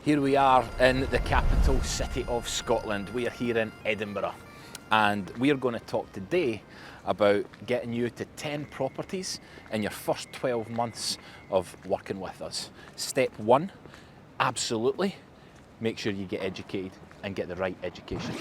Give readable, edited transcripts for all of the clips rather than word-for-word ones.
Here we are in the capital city of Scotland. We are here in Edinburgh, and we are going to talk today about getting you to 10 properties in your first 12 months of working with us. Step one, absolutely, make sure you get educated and get the right education.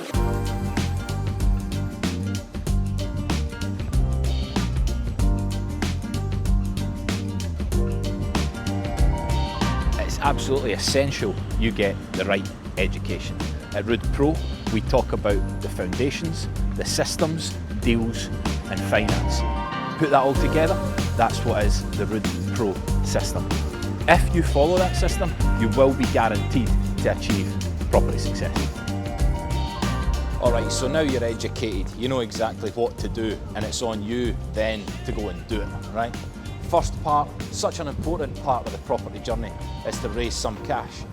It's absolutely essential you get the right education. At REWD PRO, we talk about the foundations, the systems, deals and finance. Put that all together, that's what is the REWD PRO system. If you follow that system, you will be guaranteed to achieve property success. Alright, so now you're educated, you know exactly what to do, and it's on you then to go and do it, right? First part, such an important part of the property journey, is to raise some cash.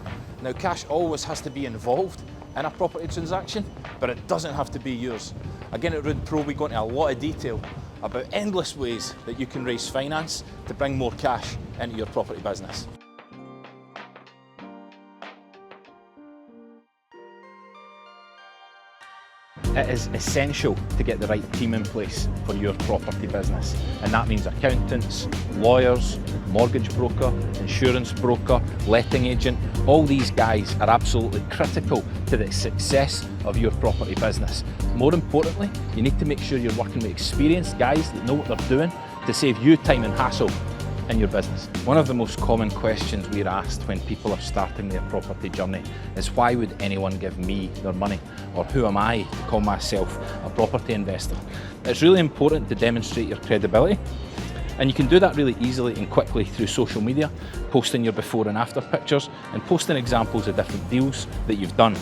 Now, cash always has to be involved in a property transaction, but it doesn't have to be yours. Again, at REWD PRO, we go into a lot of detail about endless ways that you can raise finance to bring more cash into your property business. It is essential to get the right team in place for your property business, and that means accountants, lawyers, mortgage broker, insurance broker, letting agent. All these guys are absolutely critical to the success of your property business. More importantly, you need to make sure you're working with experienced guys that know what they're doing to save you time and hassle in your business. One of the most common questions we're asked when people are starting their property journey is, why would anyone give me their money? Or who am I to call myself a property investor? It's really important to demonstrate your credibility, and you can do that really easily and quickly through social media, posting your before and after pictures and posting examples of different deals that you've done.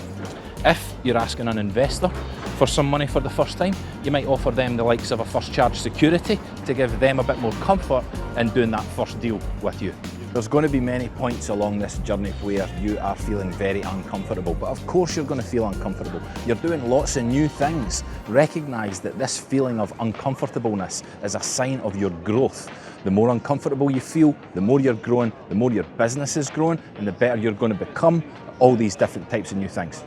If you're asking an investor for some money for the first time, you might offer them the likes of a first charge security to give them a bit more comfort in doing that first deal with you. There's going to be many points along this journey where you are feeling very uncomfortable, but of course you're going to feel uncomfortable. You're doing lots of new things. Recognise that this feeling of uncomfortableness is a sign of your growth. The more uncomfortable you feel, the more you're growing, the more your business is growing, and the better you're going to become at all these different types of new things.